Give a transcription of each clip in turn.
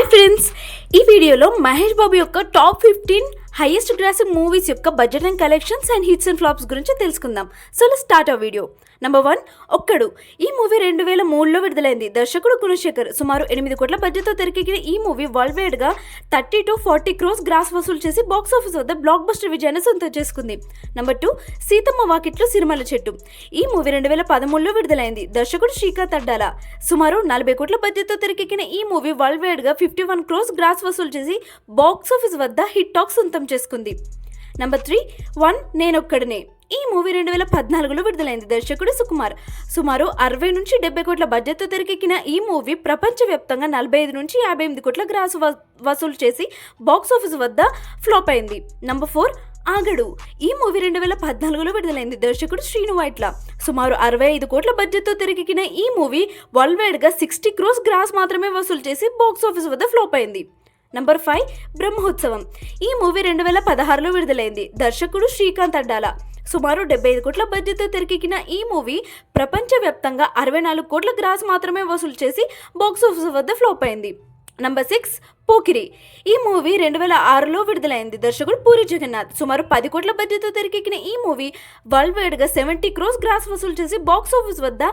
Hi friends, ఈ వీడియోలో మహేష్ బాబు యొక్క టాప్ 15 హైయెస్ట్ గ్రాసింగ్ మూవీస్ యొక్క budget and collections and hits and flops గురించి తెలుసుకుందాం. సో లెట్స్ స్టార్ట్ ఆ వీడియో. నెంబర్ 1 ఒక్కడు. ఈ మూవీ 2003లో విడుదలైంది. దర్శకుడు గుణశేఖర్. సుమారు 8 కోట్ల బడ్జెట్తో తెరకెక్కిన ఈ మూవీ వరల్డ్ వైడ్గా 30 to 40 crores గ్రాస్ వసూలు చేసి బాక్స్ ఆఫీస్ వద్ద బ్లాక్ బస్టర్ విజయాన్ని సొంతం చేసుకుంది. నెంబర్ 2 సీతమ్మ వాకిట్లో సిరిమల్ల చెట్టు. ఈ మూవీ 2013లో విడుదలైంది. దర్శకుడు శ్రీకాంత్ అడ్డాల. సుమారు 40 కోట్ల బడ్జెట్తో తెరకెక్కిన ఈ మూవీ వరల్డ్ వైడ్గా 51 crores గ్రాస్ వసూలు చేసి బాక్స్ ఆఫీస్ వద్ద హిట్ టాక్ సొంతం చేసుకుంది. నెంబర్ 3 1 నేనొక్కడినే. ఈ మూవీ 2014లో విడుదలైంది. దర్శకుడు సుకుమార్. సుమారు 60 నుంచి 70 కోట్ల బడ్జెట్తో తెరకెక్కిన ఈ మూవీ ప్రపంచవ్యాప్తంగా 45 నుంచి 58 కోట్ల గ్రాస్ వసూలు చేసి బాక్స్ ఆఫీస్ వద్ద ఫ్లాప్ అయింది. నెంబర్ 4 ఆగడు. ఈ మూవీ 2014లో విడుదలైంది. దర్శకుడు శ్రీను వైట్ల. సుమారు 65 కోట్ల బడ్జెట్తో తెరకెక్కిన ఈ మూవీ వరల్డ్ వైడ్గా 60 crores గ్రాస్ మాత్రమే వసూలు చేసి బాక్స్ ఆఫీస్ వద్ద ఫ్లాప్ అయింది. నెంబర్ 5 బ్రహ్మోత్సవం. ఈ మూవీ 2016లో విడుదలైంది. దర్శకుడు శ్రీకాంత్ అడ్డాల. సుమారు 75 కోట్ల బడ్జెట్తో తెరకెక్కిన ఈ మూవీ ప్రపంచవ్యాప్తంగా 64 కోట్ల గ్రాస్ మాత్రమే వసూలు చేసి బాక్స్ ఆఫీస్ వద్ద ఫ్లాప్ అయింది. నెంబర్ 6 పోకిరి. ఈ మూవీ 2006లో విడుదలైంది. దర్శకుడు పూరి జగన్నాథ్. సుమారు 10 కోట్ల బడ్జెట్తో తెరకెక్కిన ఈ మూవీ వరల్డ్ వైడ్గా 70 crores గ్రాస్ వసూలు చేసి బాక్స్ ఆఫీస్ వద్ద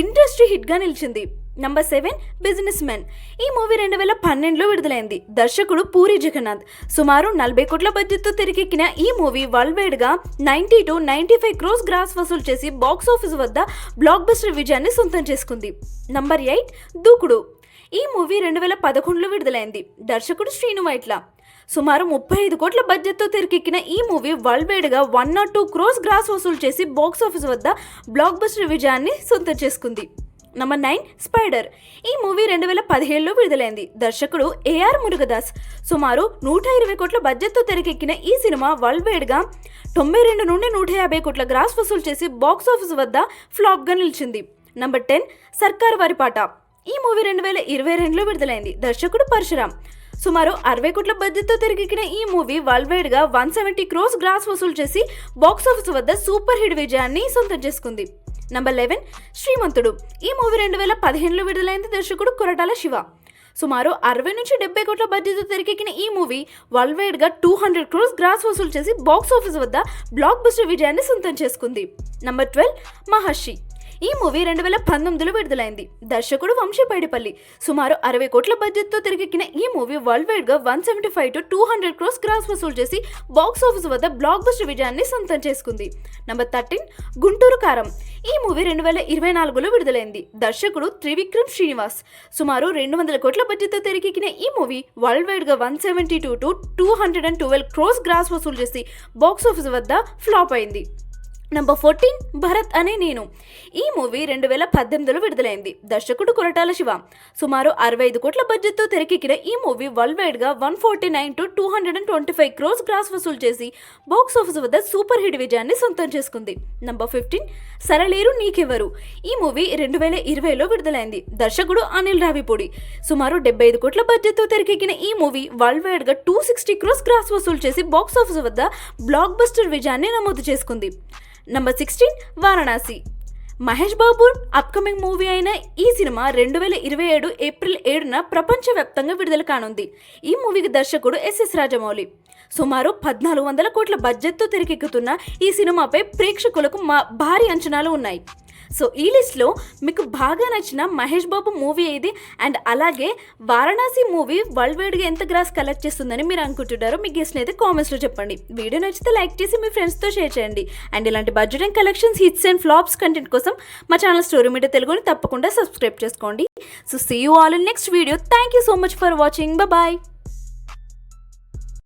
ఇండస్ట్రీ హిట్గా నిలిచింది. Number 7 business man. ఈ మూవీ 2012లో విడుదలైంది. దర్శకుడు పూరి జగన్నాథ్. సుమారు 40 కోట్ల బడ్జెట్తో తెరకెక్కిన ఈ మూవీ వరల్డ్ వైడ్గా 90 to 95 crores గ్రాస్ వసూలు చేసి బాక్స్ ఆఫీస్ వద్ద బ్లాక్ బస్టర్ విజయాన్ని సొంతం చేసుకుంది. నెంబర్ 8 దూకుడు. ఈ మూవీ 2011లో విడుదలైంది. దర్శకుడు శ్రీను వైట్ల. సుమారు 35 కోట్ల బడ్జెట్తో తెరకెక్కిన ఈ మూవీ వరల్డ్ వైడ్గా 102 crores గ్రాస్ వసూలు చేసి బాక్స్ ఆఫీస్ వద్ద బ్లాక్ బస్టర్ విజయాన్ని సొంతం చేసుకుంది. Number 9 spider. ఈ మూవీ 2017లో విడుదలైంది. దర్శకుడు ఏఆర్ మురుగదాస్. సుమారు 120 కోట్ల బడ్జెట్తో తెరకెక్కిన ఈ సినిమా వరల్డ్ వైడ్గా 92 నుండి 150 కోట్ల గ్రాస్ వసూలు చేసి బాక్స్ ఆఫీస్ వద్ద ఫ్లాప్గా నిలిచింది. నెంబర్ 10 సర్కార్ వారి పాట. ఈ మూవీ 2022లో విడుదలైంది. దర్శకుడు పరశురామ్. సుమారు 60 కోట్ల బడ్జెట్తో తెరకెక్కిన ఈ మూవీ వరల్డ్ వైడ్గా 170 crores గ్రాస్ వసూలు చేసి బాక్స్ ఆఫీస్ వద్ద సూపర్ హిట్ విజయాన్ని సొంతం చేసుకుంది. నెంబర్ 11 శ్రీమంతుడు. ఈ మూవీ 2015లో విడుదలైంది. దర్శకుడు కొరటాల శివ. సుమారు 60 నుంచి 70 కోట్ల బడ్జెట్తో తెరకెక్కిన ఈ మూవీ వరల్డ్ వైడ్గా 200 crores గ్రాస్ వసూలు చేసి బాక్స్ ఆఫీస్ వద్ద బ్లాక్ బస్టర్ విజయాన్ని సొంతం చేసుకుంది. నెంబర్ 12 మహర్షి. ఈ మూవీ 2019లో విడుదలైంది. దర్శకుడు వంశీ పైడిపల్లి. సుమారు 60 కోట్ల బడ్జెట్తో తెరకెక్కిన ఈ మూవీ వరల్డ్ వైడ్గా 175 to 200 crores గ్రాస్ వసూలు చేసి బాక్స్ ఆఫీస్ వద్ద బ్లాక్ బస్టర్ విజయాన్ని సొంతం చేసుకుంది. నెంబర్ 13 గుంటూరు కారం. ఈ మూవీ 2024లో విడుదలైంది. దర్శకుడు త్రివిక్రమ్ శ్రీనివాస్. సుమారు 200 కోట్ల బడ్జెట్తో తెరకెక్కిన ఈ మూవీ వరల్డ్ వైడ్గా 172 to 212 crores గ్రాస్ వసూలు చేసి బాక్స్ ఆఫీస్ వద్ద ఫ్లాప్ అయింది. నెంబర్ 14 భరత్ అనే నేను. ఈ మూవీ 2018లో విడుదలైంది. దర్శకుడు కొరటాల శివ. సుమారు 65 కోట్ల బడ్జెట్తో తెరకెక్కిన ఈ మూవీ వరల్డ్ వైడ్గా 149 to 225 crores గ్రాస్ వసూలు చేసి బాక్స్ ఆఫీస్ వద్ద సూపర్ హిట్ విజయాన్ని సొంతం చేసుకుంది. నెంబర్ 15 సరళేరు నీకెవరు. ఈ మూవీ 2020లో విడుదలైంది. దర్శకుడు అనిల్ రావిపూడి. సుమారు 75 కోట్ల బడ్జెట్తో తెరకెక్కిన ఈ మూవీ వరల్డ్ వైడ్గా 260 crores గ్రాస్ వసూలు చేసి బాక్స్ ఆఫీస్ వద్ద బ్లాక్ బస్టర్ విజయాన్ని నమోదు చేసుకుంది. Number 16 Varanasi. Mahesh Babu upcoming movie అయిన ఈ సినిమా 2027 ఏప్రిల్ 7న ప్రపంచవ్యాప్తంగా విడుదల కానుంది. ఈ మూవీకి దర్శకుడు ఎస్ఎస్ రాజమౌళి. సుమారు 1400 కోట్ల బడ్జెట్తో తెరకెక్కుతున్న ఈ సినిమాపై ప్రేక్షకులకు భారీ అంచనాలు ఉన్నాయి. సో ఈ లిస్ట్లో మీకు బాగా నచ్చిన మహేష్ బాబు మూవీ ఏది, అండ్ అలాగే వారణాసి మూవీ వరల్డ్ వైడ్గా ఎంత గ్రాస్ కలెక్ట్ చేస్తుందని మీరు అనుకుంటున్నారో మీ గెస్ట్ని అయితే కామెంట్స్లో చెప్పండి. వీడియో నచ్చితే లైక్ చేసి మీ ఫ్రెండ్స్తో షేర్ చేయండి. అండ్ ఇలాంటి budget and collections, hits and flops content కోసం మా ఛానల్ స్టోరీ మీడియా తెలుగుని తప్పకుండా సబ్స్క్రైబ్ చేసుకోండి. So see you all in next video. Thank you so much for watching. Bye.